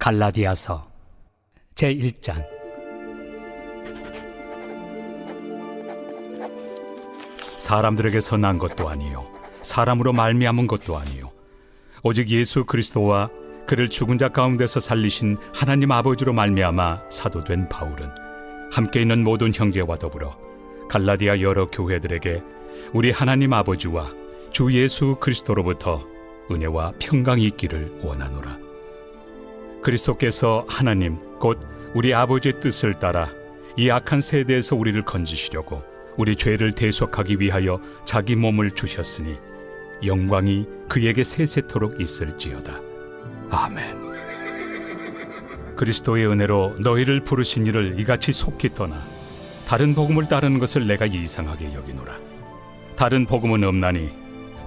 갈라디아서 제1장. 사람들에게서 난 것도 아니요 사람으로 말미암은 것도 아니요 오직 예수 그리스도와 그를 죽은 자 가운데서 살리신 하나님 아버지로 말미암아 사도된 바울은 함께 있는 모든 형제와 더불어 갈라디아 여러 교회들에게 우리 하나님 아버지와 주 예수 그리스도로부터 은혜와 평강이 있기를 원하노라. 그리스도께서 하나님 곧 우리 아버지의 뜻을 따라 이 악한 세대에서 우리를 건지시려고 우리 죄를 대속하기 위하여 자기 몸을 주셨으니 영광이 그에게 세세토록 있을지어다. 아멘. 그리스도의 은혜로 너희를 부르신 이를 이같이 속히 떠나 다른 복음을 따르는 것을 내가 이상하게 여기노라. 다른 복음은 없나니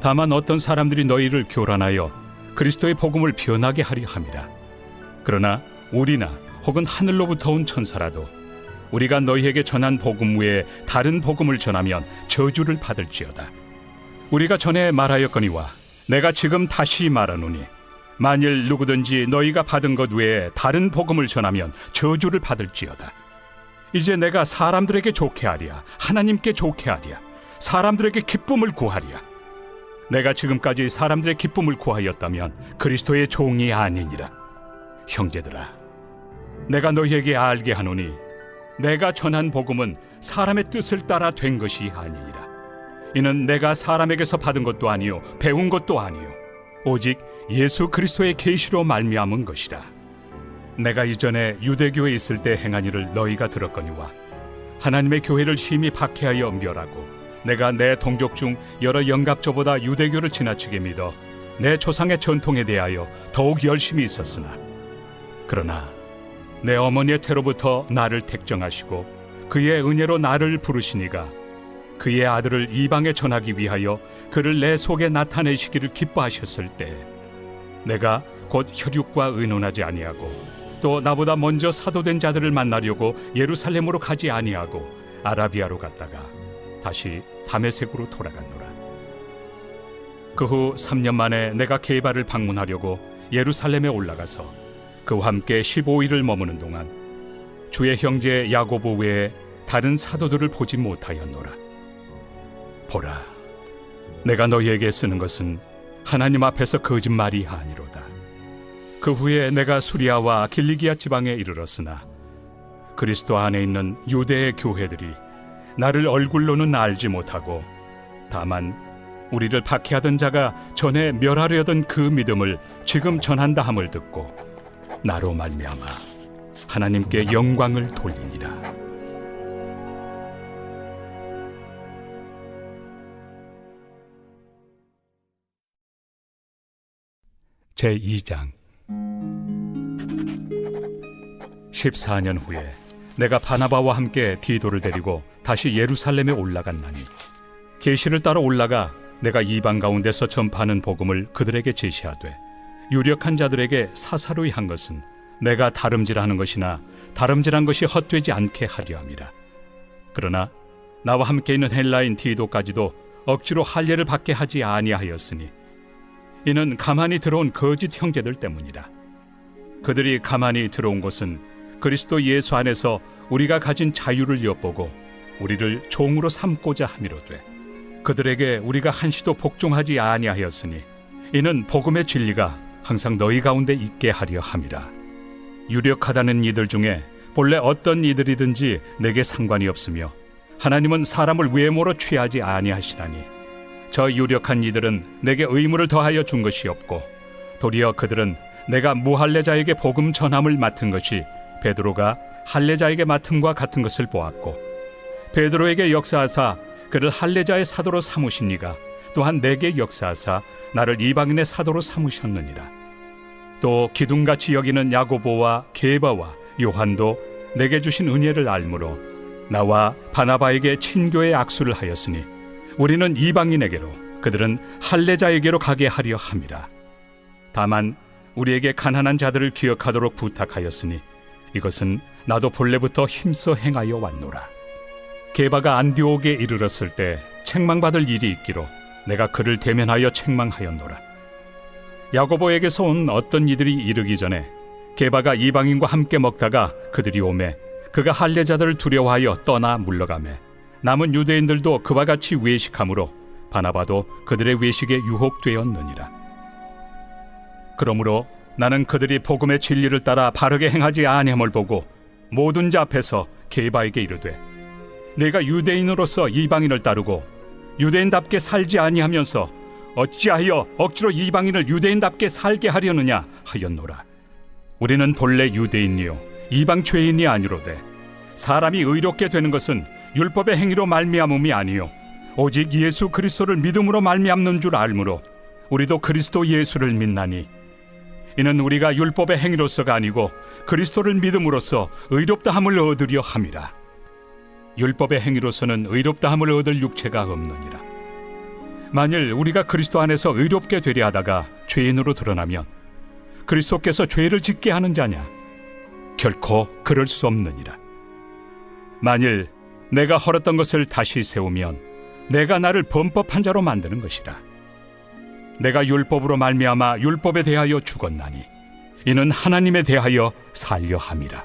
다만 어떤 사람들이 너희를 교란하여 그리스도의 복음을 변하게 하려 함이라. 그러나 우리나 혹은 하늘로부터 온 천사라도 우리가 너희에게 전한 복음 외에 다른 복음을 전하면 저주를 받을지어다. 우리가 전에 말하였거니와 내가 지금 다시 말하노니 만일 누구든지 너희가 받은 것 외에 다른 복음을 전하면 저주를 받을지어다. 이제 내가 사람들에게 좋게 하랴 하나님께 좋게 하랴 사람들에게 기쁨을 구하랴. 내가 지금까지 사람들의 기쁨을 구하였다면 그리스도의 종이 아니니라. 형제들아, 내가 너희에게 알게 하노니 내가 전한 복음은 사람의 뜻을 따라 된 것이 아니니라. 이는 내가 사람에게서 받은 것도 아니요 배운 것도 아니요 오직 예수 그리스도의 계시로 말미암은 것이라. 내가 이전에 유대교에 있을 때 행한 일을 너희가 들었거니와 하나님의 교회를 심히 박해하여 멸하고 내가 내 동족 중 여러 영갑조보다 유대교를 지나치게 믿어 내 조상의 전통에 대하여 더욱 열심히 있었으나 그러나 내 어머니의 태로부터 나를 택정하시고 그의 은혜로 나를 부르시니가 그의 아들을 이방에 전하기 위하여 그를 내 속에 나타내시기를 기뻐하셨을 때 내가 곧 혈육과 의논하지 아니하고 또 나보다 먼저 사도된 자들을 만나려고 예루살렘으로 가지 아니하고 아라비아로 갔다가 다시 다메섹으로 돌아갔노라. 그 후 3년 만에 내가 게바를 방문하려고 예루살렘에 올라가서 그와 함께 15일을 머무는 동안 주의 형제 야고보 외에 다른 사도들을 보지 못하였노라. 보라, 내가 너희에게 쓰는 것은 하나님 앞에서 거짓말이 아니로다. 그 후에 내가 수리아와 길리기아 지방에 이르렀으나 그리스도 안에 있는 유대의 교회들이 나를 얼굴로는 알지 못하고 다만 우리를 박해하던 자가 전에 멸하려던 그 믿음을 지금 전한다 함을 듣고 나로 말미암아 하나님께 영광을 돌리니라. 제2장. 14년 후에 내가 바나바와 함께 디도를 데리고 다시 예루살렘에 올라갔나니 계시를 따라 올라가 내가 이방 가운데서 전파하는 복음을 그들에게 제시하되 유력한 자들에게 사사로이 한 것은 내가 다름질하는 것이나 다름질한 것이 헛되지 않게 하려 함이라. 그러나 나와 함께 있는 헬라인 디도까지도 억지로 할례를 받게 하지 아니하였으니 이는 가만히 들어온 거짓 형제들 때문이라. 그들이 가만히 들어온 것은 그리스도 예수 안에서 우리가 가진 자유를 엿보고 우리를 종으로 삼고자 함이로되 그들에게 우리가 한시도 복종하지 아니하였으니 이는 복음의 진리가 항상 너희 가운데 있게 하려 함이라. 유력하다는 이들 중에 본래 어떤 이들이든지 내게 상관이 없으며 하나님은 사람을 외모로 취하지 아니하시나니 저 유력한 이들은 내게 의무를 더하여 준 것이 없고 도리어 그들은 내가 무할례자에게 복음 전함을 맡은 것이 베드로가 할례자에게 맡음과 같은 것을 보았고 베드로에게 역사하사 그를 할례자의 사도로 삼으신 이가 또한 내게 역사하사 나를 이방인의 사도로 삼으셨느니라. 또 기둥같이 여기는 야고보와 게바와 요한도 내게 주신 은혜를 알므로 나와 바나바에게 친교의 악수를 하였으니 우리는 이방인에게로 그들은 할례자에게로 가게 하려 함이라. 다만 우리에게 가난한 자들을 기억하도록 부탁하였으니 이것은 나도 본래부터 힘써 행하여 왔노라. 게바가 안디옥에 이르렀을 때 책망받을 일이 있기로 내가 그를 대면하여 책망하였노라. 야고보에게서 온 어떤 이들이 이르기 전에 게바가 이방인과 함께 먹다가 그들이 오매 그가 할례자들을 두려워하여 떠나 물러가매 남은 유대인들도 그와 같이 외식하므로 바나바도 그들의 외식에 유혹되었느니라. 그러므로 나는 그들이 복음의 진리를 따라 바르게 행하지 아니함을 보고 모든 자 앞에서 게바에게 이르되 내가 유대인으로서 이방인을 따르고 유대인답게 살지 아니하면서 어찌하여 억지로 이방인을 유대인답게 살게 하려느냐 하였노라. 우리는 본래 유대인이요 이방 죄인이 아니로되 사람이 의롭게 되는 것은 율법의 행위로 말미암음이 아니요 오직 예수 그리스도를 믿음으로 말미암는 줄 알므로 우리도 그리스도 예수를 믿나니 이는 우리가 율법의 행위로서가 아니고 그리스도를 믿음으로써 의롭다함을 얻으려 함이라. 율법의 행위로서는 의롭다함을 얻을 육체가 없느니라. 만일 우리가 그리스도 안에서 의롭게 되려 하다가 죄인으로 드러나면 그리스도께서 죄를 짓게 하는 자냐? 결코 그럴 수 없느니라. 만일 내가 헐었던 것을 다시 세우면 내가 나를 범법한 자로 만드는 것이라. 내가 율법으로 말미암아 율법에 대하여 죽었나니 이는 하나님에 대하여 살려 함이라.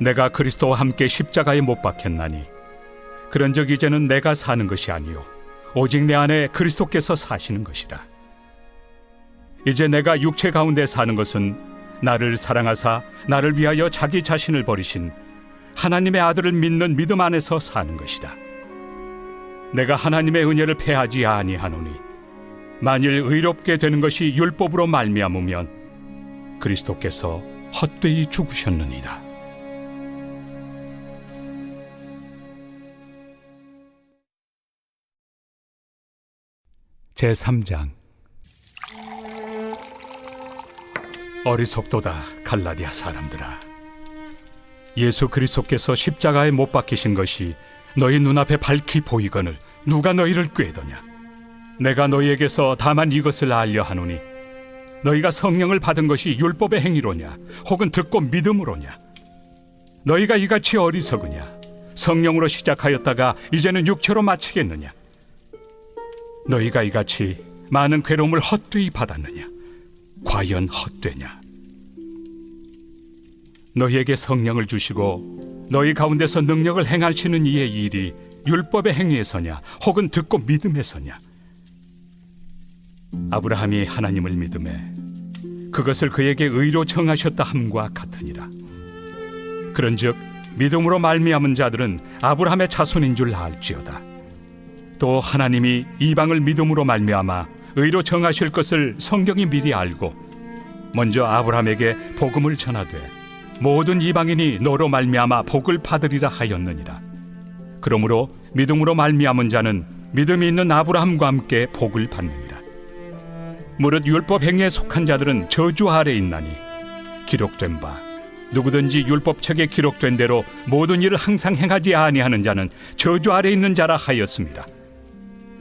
내가 그리스도와 함께 십자가에 못 박혔나니 그런즉 이제는 내가 사는 것이 아니요 오직 내 안에 그리스도께서 사시는 것이라. 이제 내가 육체 가운데 사는 것은 나를 사랑하사 나를 위하여 자기 자신을 버리신 하나님의 아들을 믿는 믿음 안에서 사는 것이다. 내가 하나님의 은혜를 패하지 아니하노니 만일 의롭게 되는 것이 율법으로 말미암으면 그리스도께서 헛되이 죽으셨느니라. 제3장. 어리석도다 갈라디아 사람들아, 예수 그리스도께서 십자가에 못 박히신 것이 너희 눈앞에 밝히 보이거늘 누가 너희를 꾀더냐? 내가 너희에게서 다만 이것을 알려 하노니 너희가 성령을 받은 것이 율법의 행위로냐 혹은 듣고 믿음으로냐? 너희가 이같이 어리석으냐? 성령으로 시작하였다가 이제는 육체로 마치겠느냐? 너희가 이같이 많은 괴로움을 헛되이 받았느냐? 과연 헛되냐? 너희에게 성령을 주시고 너희 가운데서 능력을 행하시는 이의 일이 율법의 행위에서냐 혹은 듣고 믿음에서냐? 아브라함이 하나님을 믿음에 그것을 그에게 의로 정하셨다 함과 같으니라. 그런즉 믿음으로 말미암은 자들은 아브라함의 자손인 줄 알지어다. 또 하나님이 이방을 믿음으로 말미암아 의로 정하실 것을 성경이 미리 알고 먼저 아브라함에게 복음을 전하되 모든 이방인이 너로 말미암아 복을 받으리라 하였느니라. 그러므로 믿음으로 말미암은 자는 믿음이 있는 아브라함과 함께 복을 받느니라. 무릇 율법 행위에 속한 자들은 저주 아래 있나니 기록된 바 누구든지 율법책에 기록된 대로 모든 일을 항상 행하지 아니하는 자는 저주 아래 있는 자라 하였습니다.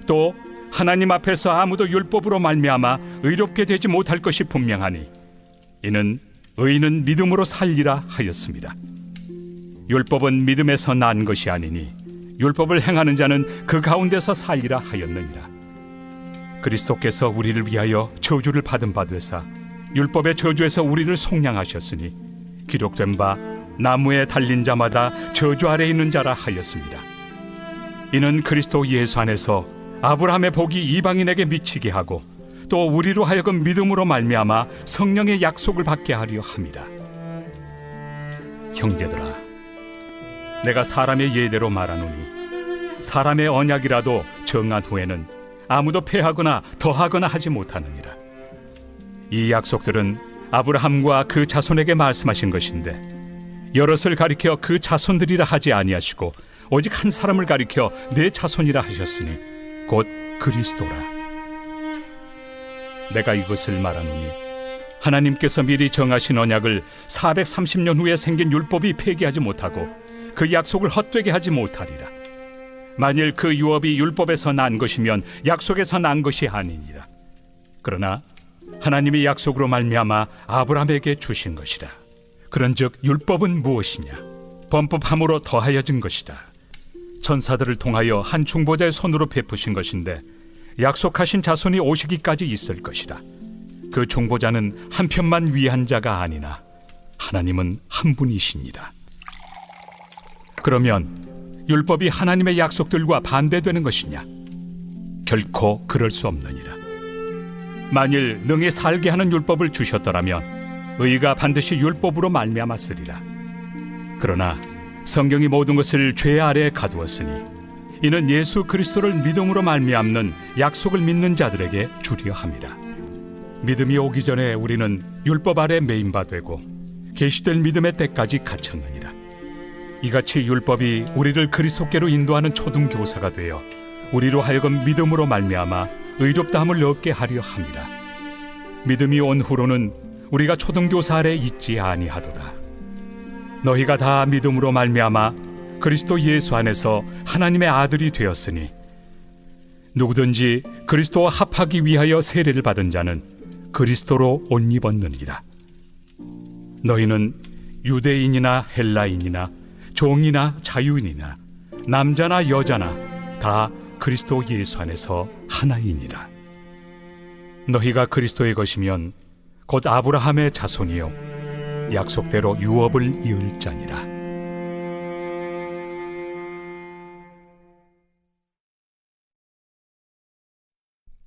또 하나님 앞에서 아무도 율법으로 말미암아 의롭게 되지 못할 것이 분명하니 이는 의인은 믿음으로 살리라 하였습니다. 율법은 믿음에서 난 것이 아니니 율법을 행하는 자는 그 가운데서 살리라 하였느니라. 그리스도께서 우리를 위하여 저주를 받은 바 되사 율법의 저주에서 우리를 속량하셨으니 기록된 바 나무에 달린 자마다 저주 아래 있는 자라 하였습니다. 이는 그리스도 예수 안에서 아브라함의 복이 이방인에게 미치게 하고 또 우리로 하여금 믿음으로 말미암아 성령의 약속을 받게 하려 함이라. 형제들아, 내가 사람의 예대로 말하노니 사람의 언약이라도 정한 후에는 아무도 폐하거나 더하거나 하지 못하느니라. 이 약속들은 아브라함과 그 자손에게 말씀하신 것인데 여럿을 가리켜 그 자손들이라 하지 아니하시고 오직 한 사람을 가리켜 내 자손이라 하셨으니 곧 그리스도라. 내가 이것을 말하노니 하나님께서 미리 정하신 언약을 430년 후에 생긴 율법이 폐기하지 못하고 그 약속을 헛되게 하지 못하리라. 만일 그 유업이 율법에서 난 것이면 약속에서 난 것이 아니니라. 그러나 하나님이 약속으로 말미암아 아브라함에게 주신 것이라. 그런즉 율법은 무엇이냐? 범법함으로 더하여진 것이다. 천사들을 통하여 한 중보자의 손으로 베푸신 것인데 약속하신 자손이 오시기까지 있을 것이라. 그 그 중보자는 한 편만 위한 자가 아니나 하나님은 한 분이시니라. 그러면 율법이 하나님의 약속들과 반대되는 것이냐? 결코 그럴 수 없느니라. 만일 능히 살게 하는 율법을 주셨더라면 의가 반드시 율법으로 말미암았으리라. 그러나 성경이 모든 것을 죄 아래에 가두었으니 이는 예수 그리스도를 믿음으로 말미암는 약속을 믿는 자들에게 주려 함이라. 믿음이 오기 전에 우리는 율법 아래 매인 바 되고 계시될 믿음의 때까지 갇혔느니라. 이같이 율법이 우리를 그리스도께로 인도하는 초등교사가 되어 우리로 하여금 믿음으로 말미암아 의롭다함을 얻게 하려 함이라. 믿음이 온 후로는 우리가 초등교사 아래 있지 아니하도다. 너희가 다 믿음으로 말미암아 그리스도 예수 안에서 하나님의 아들이 되었으니 누구든지 그리스도와 합하기 위하여 세례를 받은 자는 그리스도로 옷 입었느니라. 너희는 유대인이나 헬라인이나 종이나 자유인이나 남자나 여자나 다 그리스도 예수 안에서 하나이니라. 너희가 그리스도의 것이면 곧 아브라함의 자손이요 약속대로 유업을 이을 자니라.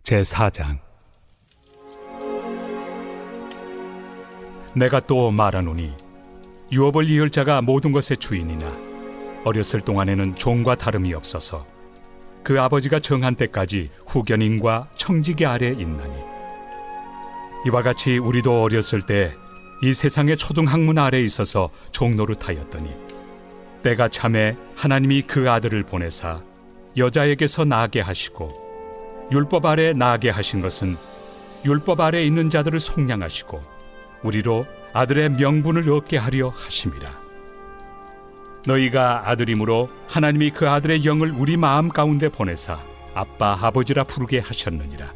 제4장. 내가 또 말하노니 유업을 이을 자가 모든 것의 주인이나 어렸을 동안에는 종과 다름이 없어서 그 아버지가 정한 때까지 후견인과 청지기 아래 있나니 이와 같이 우리도 어렸을 때 이 세상의 초등학문 아래 있어서 종노릇하였더니 때가 참에 하나님이 그 아들을 보내사 여자에게서 나게 하시고 율법 아래 나게 하신 것은 율법 아래 있는 자들을 속량하시고 우리로 아들의 명분을 얻게 하려 하심이라. 너희가 아들이므로 하나님이 그 아들의 영을 우리 마음 가운데 보내사 아빠 아버지라 부르게 하셨느니라.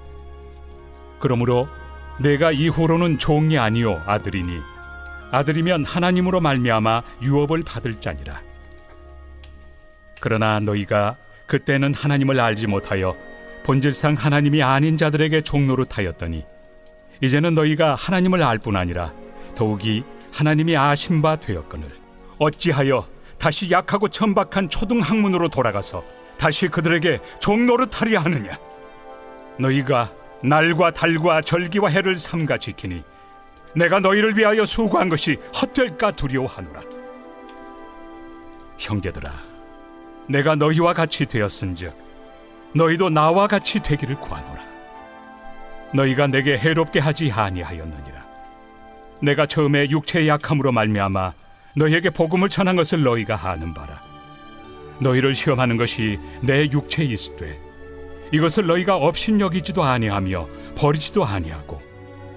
그러므로 내가 이후로는 종이 아니요 아들이니 아들이면 하나님으로 말미암아 유업을 받을 자니라. 그러나 너희가 그때는 하나님을 알지 못하여 본질상 하나님이 아닌 자들에게 종노릇하였더니 이제는 너희가 하나님을 알 뿐 아니라 더욱이 하나님이 아신 바 되었거늘 어찌하여 다시 약하고 천박한 초등학문으로 돌아가서 다시 그들에게 종노릇하려 하느냐? 너희가 날과 달과 절기와 해를 삼가 지키니 내가 너희를 위하여 수고한 것이 헛될까 두려워하노라. 형제들아, 내가 너희와 같이 되었은즉 너희도 나와 같이 되기를 구하노라. 너희가 내게 해롭게 하지 아니하였느니라. 내가 처음에 육체의 약함으로 말미암아 너희에게 복음을 전한 것을 너희가 아는 바라. 너희를 시험하는 것이 내 육체에 있으되 이것을 너희가 업신여기지도 아니하며 버리지도 아니하고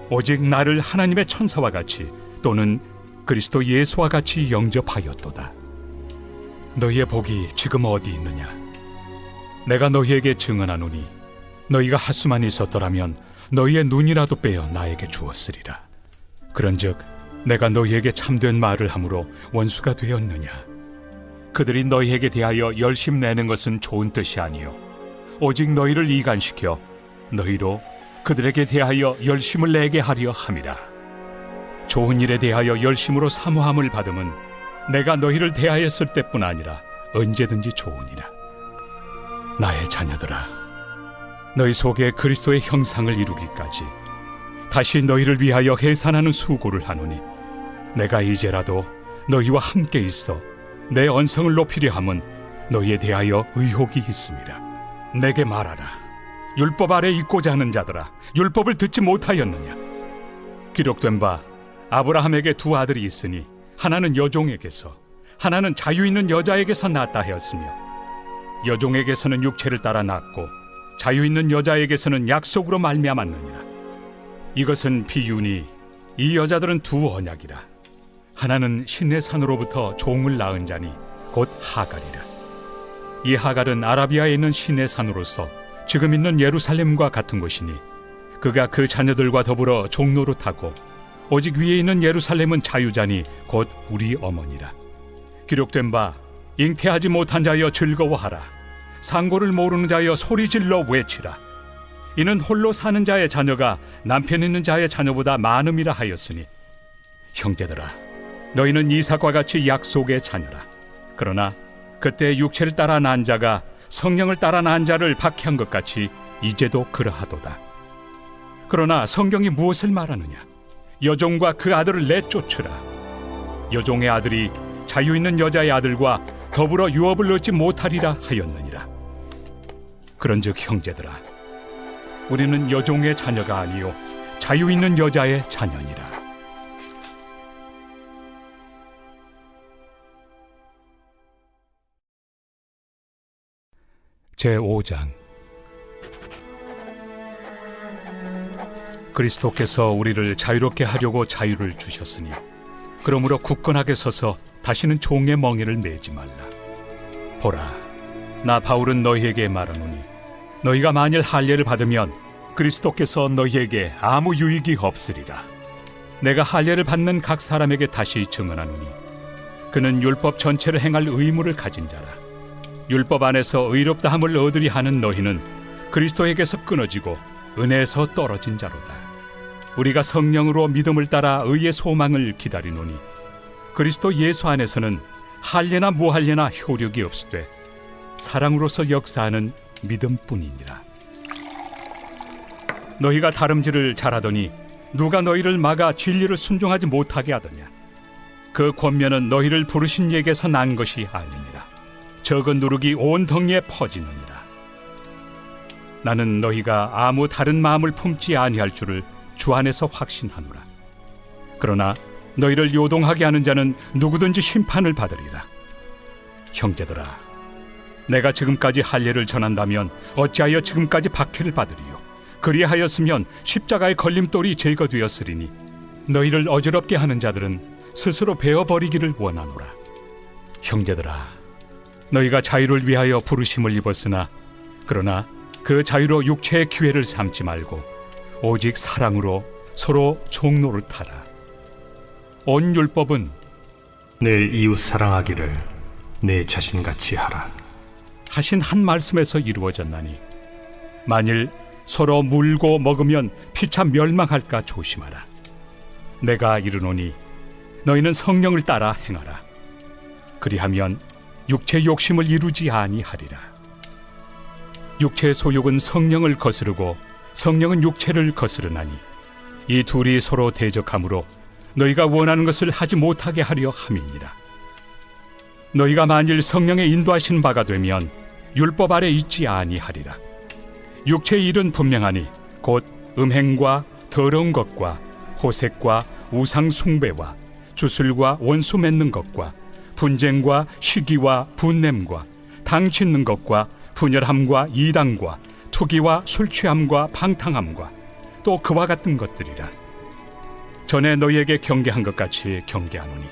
오직 나를 하나님의 천사와 같이 또는 그리스도 예수와 같이 영접하였도다. 너희의 복이 지금 어디 있느냐? 내가 너희에게 증언하노니 너희가 할 수만 있었더라면 너희의 눈이라도 빼어 나에게 주었으리라. 그런즉 내가 너희에게 참된 말을 함으로 원수가 되었느냐? 그들이 너희에게 대하여 열심 내는 것은 좋은 뜻이 아니요 오직 너희를 이간시켜 너희로 그들에게 대하여 열심을 내게 하려 함이라. 좋은 일에 대하여 열심으로 사모함을 받음은 내가 너희를 대하였을 때뿐 아니라 언제든지 좋으니라. 나의 자녀들아, 너희 속에 그리스도의 형상을 이루기까지 다시 너희를 위하여 해산하는 수고를 하노니 내가 이제라도 너희와 함께 있어 내 언성을 높이려 함은 너희에 대하여 의혹이 있음이라. 내게 말하라. 율법 아래 있고자 하는 자들아, 율법을 듣지 못하였느냐? 기록된 바 아브라함에게 두 아들이 있으니 하나는 여종에게서 하나는 자유 있는 여자에게서 낳았다 하였으며 여종에게서는 육체를 따라 낳고 자유 있는 여자에게서는 약속으로 말미암았느니라. 이것은 비유니 이 여자들은 두 언약이라. 하나는 신의 산으로부터 종을 낳은 자니 곧 하갈이라. 이 하갈은 아라비아에 있는 신의 산으로서 지금 있는 예루살렘과 같은 곳이니 그가 그 자녀들과 더불어 종노릇하고 오직 위에 있는 예루살렘은 자유자니 곧 우리 어머니라. 기록된 바 잉태하지 못한 자여 즐거워하라. 상고를 모르는 자여 소리질러 외치라. 이는 홀로 사는 자의 자녀가 남편 있는 자의 자녀보다 많음이라 하였으니 형제들아 너희는 이삭과 같이 약속의 자녀라. 그러나 그때 육체를 따라 난 자가 성령을 따라 난 자를 박해한 것 같이 이제도 그러하도다. 그러나 성경이 무엇을 말하느냐? 여종과 그 아들을 내쫓으라. 여종의 아들이 자유 있는 여자의 아들과 더불어 유업을 얻지 못하리라 하였느니라. 그런즉 형제들아 우리는 여종의 자녀가 아니요 자유 있는 여자의 자녀니라. 제5장. 그리스도께서 우리를 자유롭게 하려고 자유를 주셨으니 그러므로 굳건하게 서서 다시는 종의 멍에를 매지 말라. 보라, 나 바울은 너희에게 말하노니 너희가 만일 할례를 받으면 그리스도께서 너희에게 아무 유익이 없으리라. 내가 할례를 받는 각 사람에게 다시 증언하노니 그는 율법 전체를 행할 의무를 가진 자라. 율법 안에서 의롭다함을 얻으리 하는 너희는 그리스도에게서 끊어지고 은혜에서 떨어진 자로다. 우리가 성령으로 믿음을 따라 의의 소망을 기다리노니 그리스도 예수 안에서는 할례나 무할례나 효력이 없으되 사랑으로서 역사하는 믿음뿐이니라. 너희가 다름질을 잘하더니 누가 너희를 막아 진리를 순종하지 못하게 하더냐? 그 권면은 너희를 부르신 이에게서 난 것이 아니니라. 적은 누룩이 온 덩이에 퍼지느니라. 나는 너희가 아무 다른 마음을 품지 아니할 줄을 주 안에서 확신하노라. 그러나 너희를 요동하게 하는 자는 누구든지 심판을 받으리라. 형제들아, 내가 지금까지 할례를 전한다면 어찌하여 지금까지 박해를 받으리요? 그리하였으면 십자가의 걸림돌이 제거되었으리니 너희를 어지럽게 하는 자들은 스스로 베어버리기를 원하노라. 형제들아, 너희가 자유를 위하여 부르심을 입었으나 그러나 그 자유로 육체의 기회를 삼지 말고 오직 사랑으로 서로 종노릇하라. 온 율법은 내 이웃 사랑하기를 내 자신같이 하라 하신 한 말씀에서 이루어졌나니 만일 서로 물고 먹으면 피차 멸망할까 조심하라. 내가 이르노니 너희는 성령을 따라 행하라. 그리하면 육체 욕심을 이루지 아니하리라. 육체의 소욕은 성령을 거스르고 성령은 육체를 거스르나니 이 둘이 서로 대적하므로 너희가 원하는 것을 하지 못하게 하려 함이니라. 너희가 만일 성령의 인도하신 바가 되면 율법 아래 있지 아니하리라. 육체의 일은 분명하니 곧 음행과 더러운 것과 호색과 우상 숭배와 주술과 원수 맺는 것과 분쟁과 시기와 분냄과 당 짓는 것과 분열함과 이당과 투기와 술취함과 방탕함과 또 그와 같은 것들이라. 전에 너희에게 경계한 것 같이 경계하노니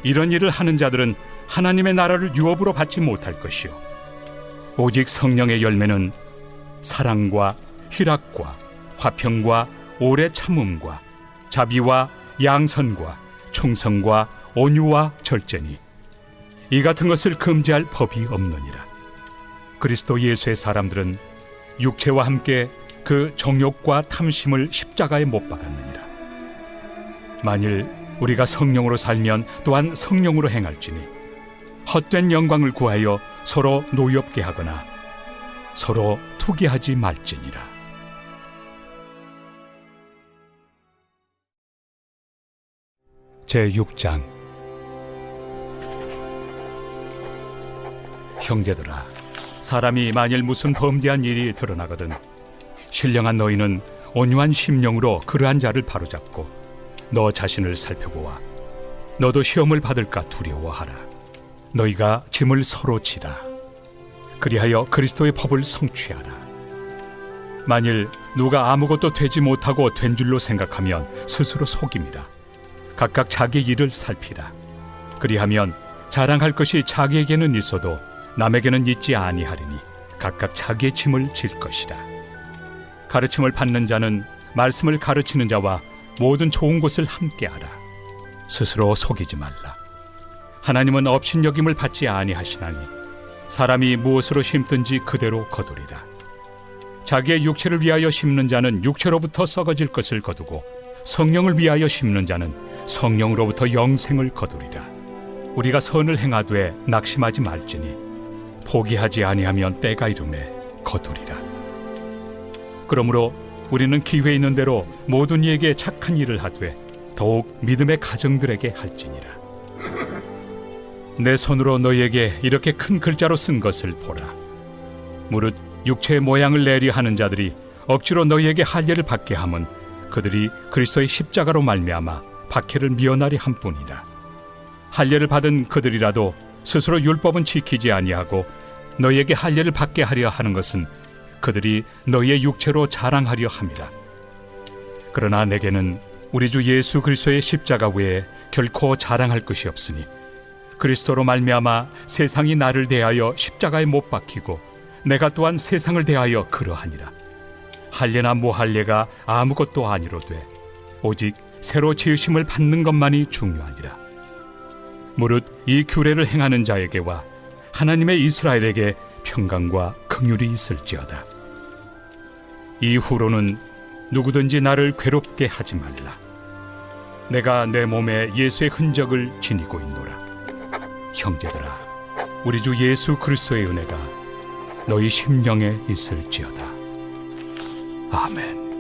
이런 일을 하는 자들은 하나님의 나라를 유업으로 받지 못할 것이요 오직 성령의 열매는 사랑과 희락과 화평과 오래 참음과 자비와 양선과 충성과 온유와 절제니 이 같은 것을 금지할 법이 없느니라. 그리스도 예수의 사람들은 육체와 함께 그 정욕과 탐심을 십자가에 못 박았느니라. 만일 우리가 성령으로 살면 또한 성령으로 행할지니 헛된 영광을 구하여 서로 노엽게 하거나 서로 투기하지 말지니라. 제6장. 형제들아, 사람이 만일 무슨 범죄한 일이 드러나거든 신령한 너희는 온유한 심령으로 그러한 자를 바로잡고 너 자신을 살펴보아 너도 시험을 받을까 두려워하라. 너희가 짐을 서로 지라. 그리하여 그리스도의 법을 성취하라. 만일 누가 아무것도 되지 못하고 된 줄로 생각하면 스스로 속임이라. 각각 자기 일을 살피라. 그리하면 자랑할 것이 자기에게는 있어도 남에게는 있지 아니하리니 각각 자기의 짐을 질 것이라. 가르침을 받는 자는 말씀을 가르치는 자와 모든 좋은 것을 함께하라. 스스로 속이지 말라. 하나님은 업신여김을 받지 아니하시나니 사람이 무엇으로 심든지 그대로 거두리라. 자기의 육체를 위하여 심는 자는 육체로부터 썩어질 것을 거두고 성령을 위하여 심는 자는 성령으로부터 영생을 거두리라. 우리가 선을 행하되 낙심하지 말지니 포기하지 아니하면 때가 이르매 거두리라. 그러므로 우리는 기회 있는 대로 모든 이에게 착한 일을 하되 더욱 믿음의 가정들에게 할지니라. 내 손으로 너희에게 이렇게 큰 글자로 쓴 것을 보라. 무릇 육체의 모양을 내리 하는 자들이 억지로 너희에게 할례를 받게 함은 그들이 그리스도의 십자가로 말미암아 박해를 미연하리 함뿐이라. 할례를 받은 그들이라도 스스로 율법은 지키지 아니하고 너희에게 할례를 받게 하려 하는 것은 그들이 너희의 육체로 자랑하려 함이라. 그러나 내게는 우리 주 예수 그리스도의 십자가 외에 결코 자랑할 것이 없으니 그리스도로 말미암아 세상이 나를 대하여 십자가에 못 박히고 내가 또한 세상을 대하여 그러하니라. 할례나 무할례가 아무것도 아니로되 오직 새로 지으심을 받는 것만이 중요하니라. 무릇 이 규례를 행하는 자에게와 하나님의 이스라엘에게 평강과 긍휼이 있을지어다. 이후로는 누구든지 나를 괴롭게 하지 말라. 내가 내 몸에 예수의 흔적을 지니고 있노라. 형제들아, 우리 주 예수 그리스도의 은혜가 너희 심령에 있을지어다. 아멘.